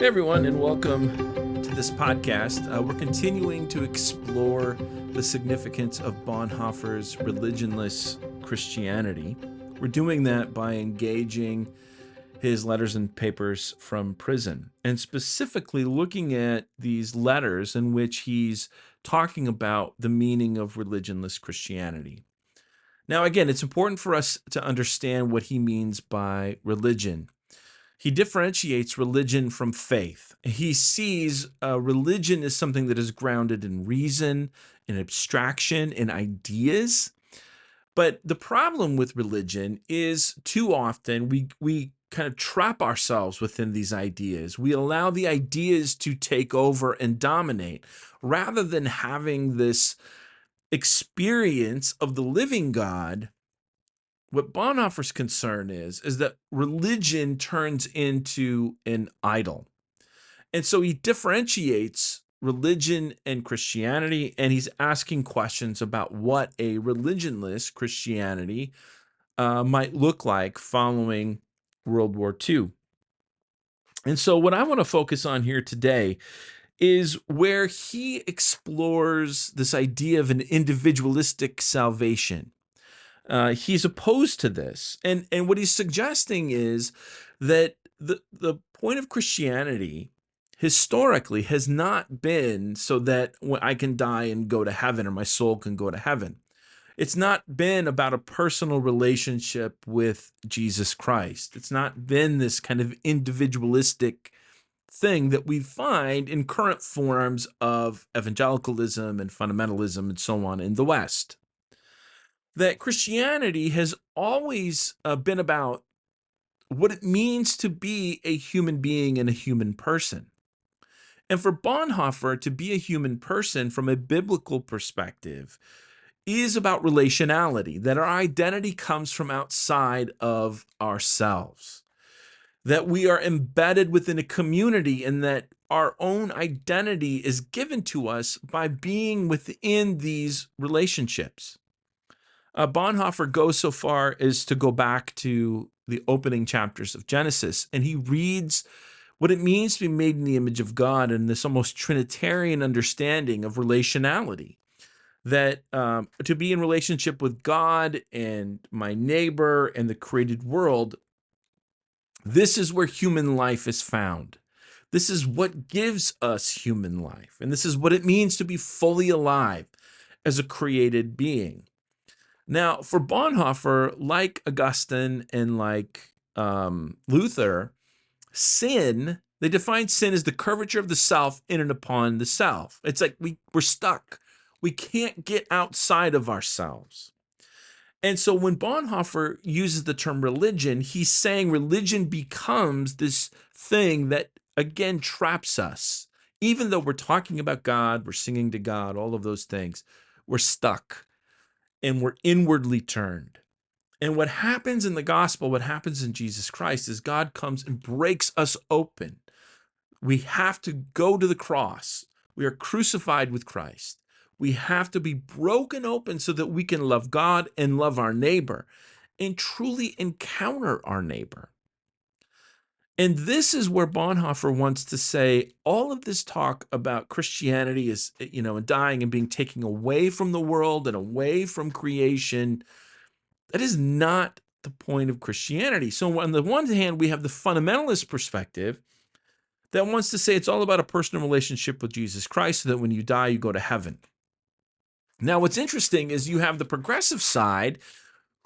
Hey everyone, and welcome to this podcast. We're continuing to explore the significance of Bonhoeffer's religionless Christianity. We're doing that by engaging his letters and papers from prison, and specifically looking at these letters in which he's talking about the meaning of religionless Christianity. Now, again, it's important for us to understand what he means by religion. He differentiates religion from faith. He sees religion as something that is grounded in reason, in abstraction, in ideas. But the problem with religion is too often we kind of trap ourselves within these ideas. We allow the ideas to take over and dominate rather than having this experience of the living God. What Bonhoeffer's concern is that religion turns into an idol. And so he differentiates religion and Christianity, and he's asking questions about what a religionless Christianity might look like following World War II. And so what I want to focus on here today is where he explores this idea of an individualistic salvation. He's opposed to this. And what he's suggesting is that the point of Christianity historically has not been so that I can die and go to heaven or my soul can go to heaven. It's not been about a personal relationship with Jesus Christ. It's not been this kind of individualistic thing that we find in current forms of evangelicalism and fundamentalism and so on in the West. That Christianity has always been about what it means to be a human being and a human person. And for Bonhoeffer, to be a human person from a biblical perspective is about relationality, that our identity comes from outside of ourselves, that we are embedded within a community and that our own identity is given to us by being within these relationships. Bonhoeffer goes so far as to go back to the opening chapters of Genesis, and he reads what it means to be made in the image of God and this almost Trinitarian understanding of relationality, that to be in relationship with God and my neighbor and the created world, this is where human life is found. This is what gives us human life, and this is what it means to be fully alive as a created being. Now, for Bonhoeffer, like Augustine and like Luther, they define sin as the curvature of the self in and upon the self. It's like we're stuck. We can't get outside of ourselves. And so when Bonhoeffer uses the term religion, he's saying religion becomes this thing that, again, traps us. Even though we're talking about God, we're singing to God, all of those things, we're stuck. And we're inwardly turned. And what happens in the gospel, what happens in Jesus Christ is God comes and breaks us open. We have to go to the cross. We are crucified with Christ. We have to be broken open so that we can love God and love our neighbor and truly encounter our neighbor. And this is where Bonhoeffer wants to say all of this talk about Christianity is, and dying and being taken away from the world and away from creation. That is not the point of Christianity. So on the one hand, we have the fundamentalist perspective that wants to say it's all about a personal relationship with Jesus Christ so that when you die, you go to heaven. Now, what's interesting is you have the progressive side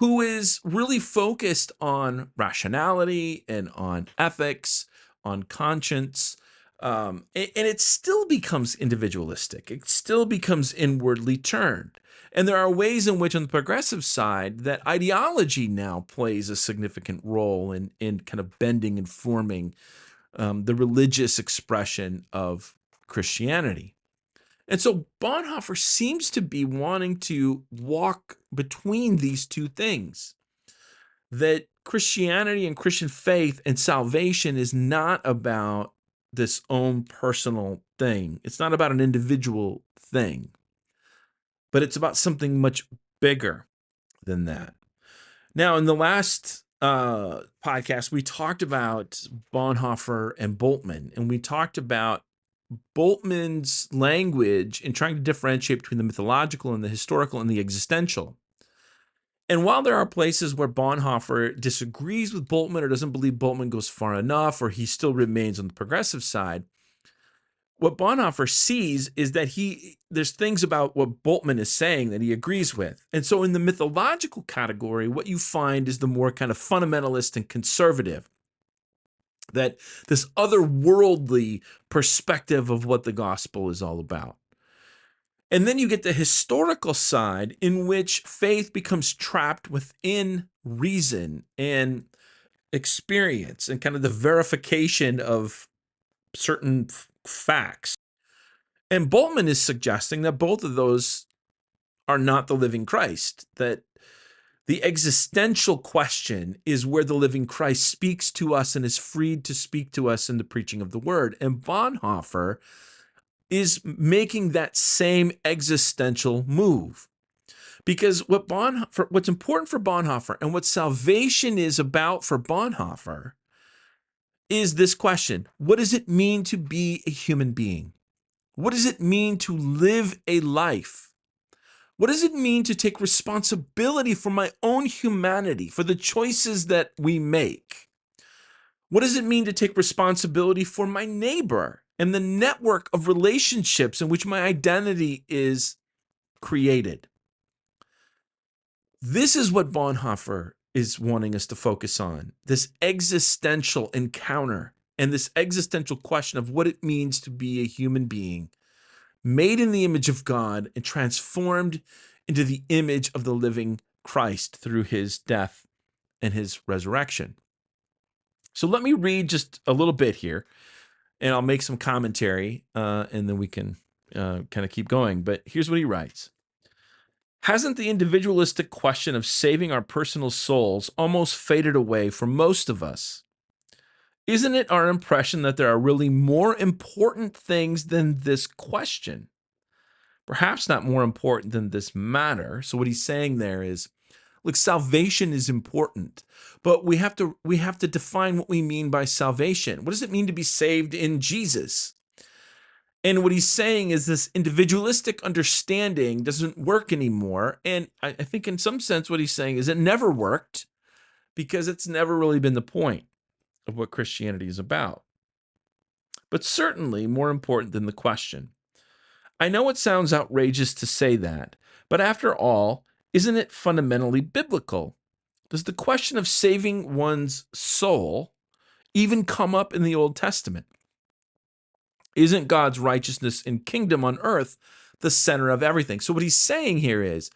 who is really focused on rationality and on ethics, on conscience, and it still becomes individualistic. It still becomes inwardly turned. And there are ways in which on the progressive side that ideology now plays a significant role in kind of bending and forming the religious expression of Christianity. And so Bonhoeffer seems to be wanting to walk between these two things, that Christianity and Christian faith and salvation is not about this own personal thing. It's not about an individual thing, but it's about something much bigger than that. Now, in the last podcast, we talked about Bonhoeffer and Bultmann, and we talked about Bultmann's language in trying to differentiate between the mythological and the historical and the existential. And while there are places where Bonhoeffer disagrees with Bultmann or doesn't believe Bultmann goes far enough, or he still remains on the progressive side, what Bonhoeffer sees is that there's things about what Bultmann is saying that he agrees with. And so in the mythological category, what you find is the more kind of fundamentalist and conservative, that this otherworldly perspective of what the gospel is all about. And then you get the historical side in which faith becomes trapped within reason and experience and kind of the verification of certain facts. And Bultmann is suggesting that both of those are not the living Christ, that the existential question is where the living Christ speaks to us and is freed to speak to us in the preaching of the word. And Bonhoeffer is making that same existential move. Because what's important for Bonhoeffer and what salvation is about for Bonhoeffer is this question: what does it mean to be a human being? What does it mean to live a life? What does it mean to take responsibility for my own humanity, for the choices that we make? What does it mean to take responsibility for my neighbor and the network of relationships in which my identity is created? This is what Bonhoeffer is wanting us to focus on, this existential encounter and this existential question of what it means to be a human being made in the image of God and transformed into the image of the living Christ through his death and his resurrection. So let me read just a little bit here, and I'll make some commentary, and then we can kind of keep going. But here's what he writes. Hasn't the individualistic question of saving our personal souls almost faded away for most of us? Isn't it our impression that there are really more important things than this question? Perhaps not more important than this matter. So what he's saying there is, look, salvation is important, but we have to define what we mean by salvation. What does it mean to be saved in Jesus? And what he's saying is this individualistic understanding doesn't work anymore. And I think in some sense what he's saying is it never worked because it's never really been the point of what Christianity is about. But certainly more important than the question. I know it sounds outrageous to say that, but after all, isn't it fundamentally biblical? Does the question of saving one's soul even come up in the Old Testament? Isn't God's righteousness and kingdom on earth the center of everything? So what he's saying here is,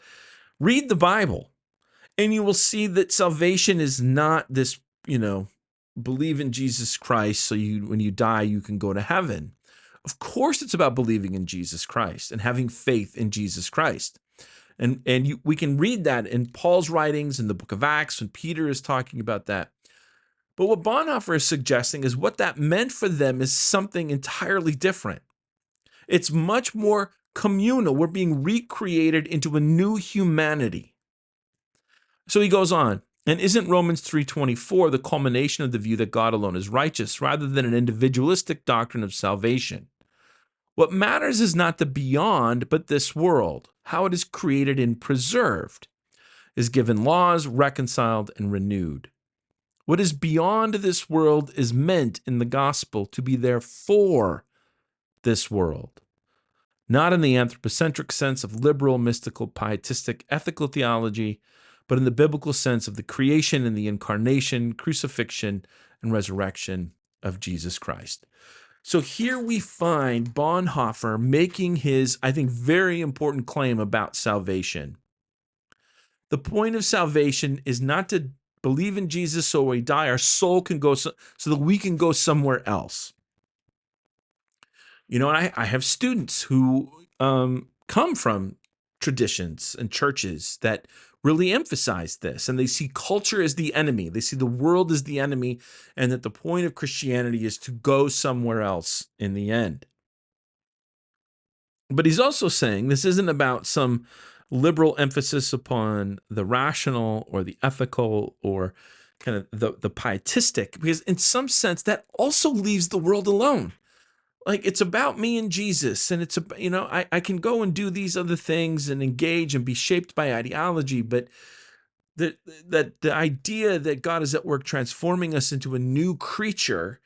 read the Bible, and you will see that salvation is not this, believe in Jesus Christ so when you die, you can go to heaven. Of course, it's about believing in Jesus Christ and having faith in Jesus Christ. And we can read that in Paul's writings in the book of Acts when Peter is talking about that. But what Bonhoeffer is suggesting is what that meant for them is something entirely different. It's much more communal. We're being recreated into a new humanity. So he goes on, and isn't Romans 3:24 the culmination of the view that God alone is righteous rather than an individualistic doctrine of salvation? What matters is not the beyond, but this world, how it is created and preserved, is given laws, reconciled, and renewed. What is beyond this world is meant in the gospel to be there for this world, not in the anthropocentric sense of liberal, mystical, pietistic, ethical theology, but in the biblical sense of the creation and the incarnation, crucifixion, and resurrection of Jesus Christ. So here we find Bonhoeffer making his, I think, very important claim about salvation. The point of salvation is not to believe in Jesus so when we die, our soul can go so that we can go somewhere else. And I have students who come from traditions and churches that really emphasize this, and they see culture as the enemy. They see the world as the enemy, and that the point of Christianity is to go somewhere else in the end. But he's also saying this isn't about some liberal emphasis upon the rational or the ethical or kind of the pietistic, because in some sense that also leaves the world alone. Like, it's about me and Jesus, and it's I can go and do these other things and engage and be shaped by ideology, but the idea that God is at work transforming us into a new creature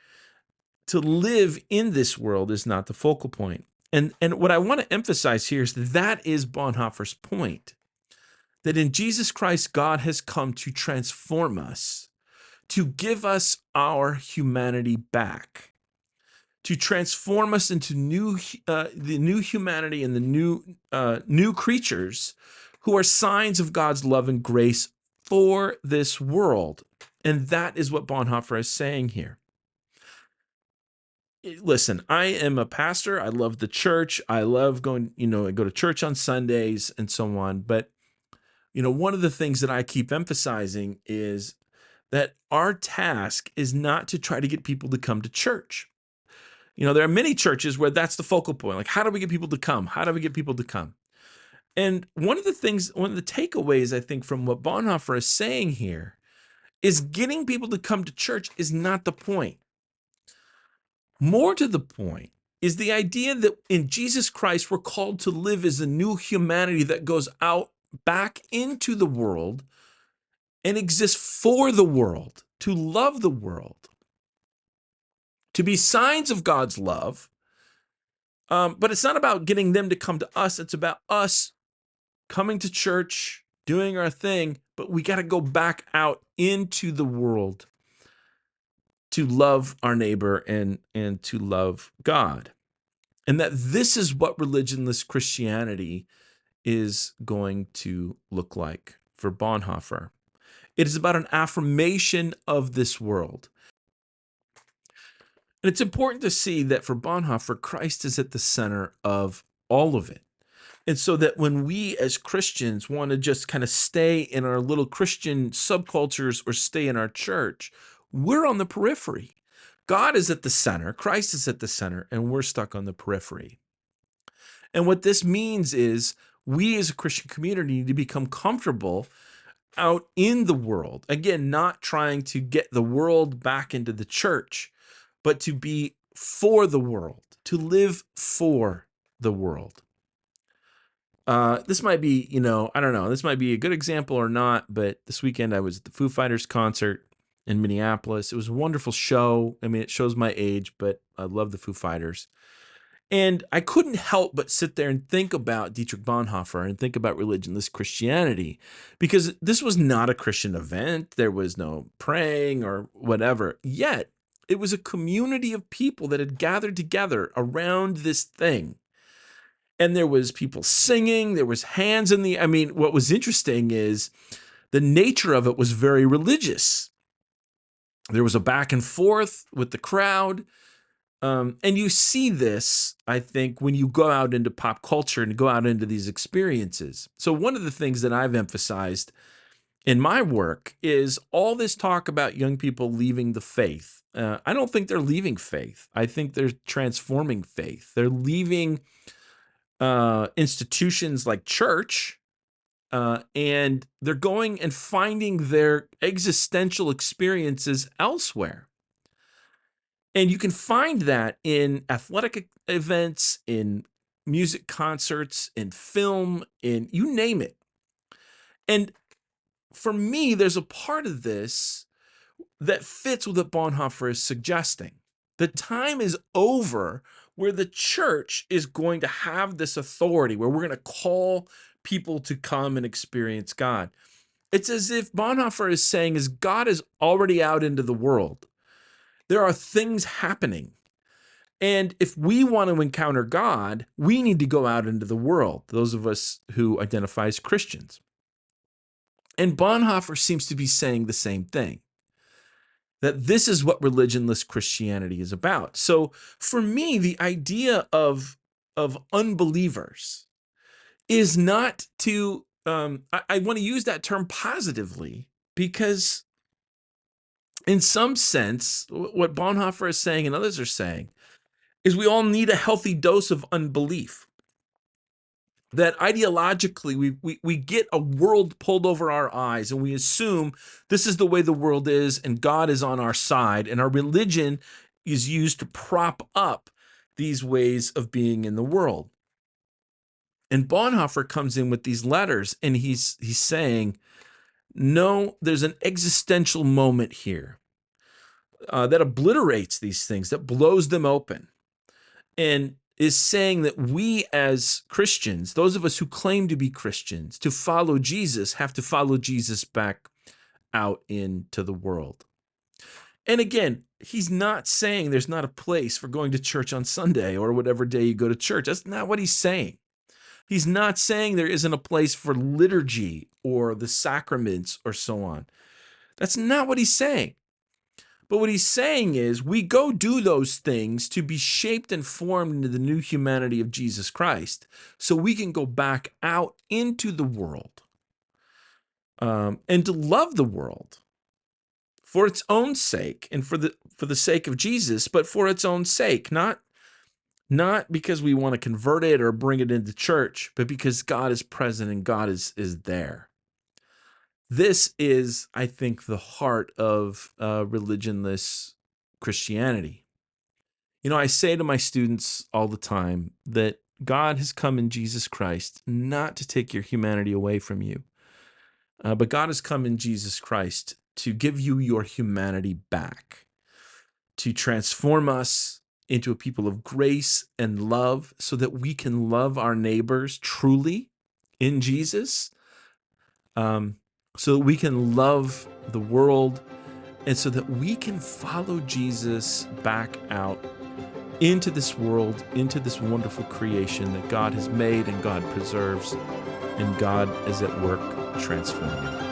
to live in this world is not the focal point. And what I want to emphasize here is that is Bonhoeffer's point, that in Jesus Christ, God has come to transform us, to give us our humanity back, to transform us into the new humanity and the new creatures who are signs of God's love and grace for this world. And that is what Bonhoeffer is saying here. Listen, I am a pastor. I love the church. I love going, I go to church on Sundays and so on. But, one of the things that I keep emphasizing is that our task is not to try to get people to come to church. There are many churches where that's the focal point. Like, how do we get people to come? How do we get people to come? And one of the takeaways, I think, from what Bonhoeffer is saying here is getting people to come to church is not the point. More to the point is the idea that in Jesus Christ, we're called to live as a new humanity that goes out back into the world and exists for the world, to love the world, to be signs of God's love. But it's not about getting them to come to us. It's about us coming to church, doing our thing, but we got to go back out into the world to love our neighbor and to love God. And that this is what religionless Christianity is going to look like for Bonhoeffer. It is about an affirmation of this world. And it's important to see that for Bonhoeffer, Christ is at the center of all of it. And so that when we as Christians want to just kind of stay in our little Christian subcultures or stay in our church, we're on the periphery. God is at the center, Christ is at the center, and we're stuck on the periphery. And what this means is we as a Christian community need to become comfortable out in the world. Again, not trying to get the world back into the church, but to be for the world, to live for the world. This might be, I don't know, this might be a good example or not, but this weekend I was at the Foo Fighters concert in Minneapolis. It was a wonderful show. I mean, it shows my age, but I love the Foo Fighters. And I couldn't help but sit there and think about Dietrich Bonhoeffer and think about religionless Christianity, because this was not a Christian event. There was no praying or whatever. Yet, it was a community of people that had gathered together around this thing. And there was people singing, there was hands in the, what was interesting is the nature of it was very religious. There was a back and forth with the crowd. And you see this, I think, when you go out into pop culture and go out into these experiences. So one of the things that I've emphasized in my work is all this talk about young people leaving the faith. I don't think they're leaving faith. I think they're transforming faith. They're leaving institutions like church, and they're going and finding their existential experiences elsewhere. And you can find that in athletic events, in music concerts, in film, in you name it. And for me, there's a part of this that fits with what Bonhoeffer is suggesting. The time is over where the church is going to have this authority, where we're going to call people to come and experience God. It's as if Bonhoeffer is saying is God is already out into the world. There are things happening. And if we want to encounter God, we need to go out into the world, those of us who identify as Christians. And Bonhoeffer seems to be saying the same thing, that this is what religionless Christianity is about. So for me, the idea of unbelievers is not to, I want to use that term positively, because in some sense, what Bonhoeffer is saying and others are saying is we all need a healthy dose of unbelief. that ideologically we get a world pulled over our eyes and we assume this is the way the world is and God is on our side, and our religion is used to prop up these ways of being in the world. And Bonhoeffer comes in with these letters and he's saying, no, there's an existential moment here that obliterates these things, that blows them open, and is saying that we as Christians, those of us who claim to be Christians, to follow Jesus, have to follow Jesus back out into the world. And again, he's not saying there's not a place for going to church on Sunday or whatever day you go to church. That's not what he's saying. He's not saying there isn't a place for liturgy or the sacraments or so on. That's not what he's saying. But what he's saying is we go do those things to be shaped and formed into the new humanity of Jesus Christ so we can go back out into the world and to love the world for its own sake and for the sake of Jesus, but for its own sake, not because we want to convert it or bring it into church, but because God is present and God is there. This is, I think, the heart of religionless Christianity. You know, I say to my students all the time that God has come in Jesus Christ not to take your humanity away from you, but God has come in Jesus Christ to give you your humanity back, to transform us into a people of grace and love so that we can love our neighbors truly in Jesus, so that we can love the world, and so that we can follow Jesus back out into this world, into this wonderful creation that God has made and God preserves, and God is at work transforming.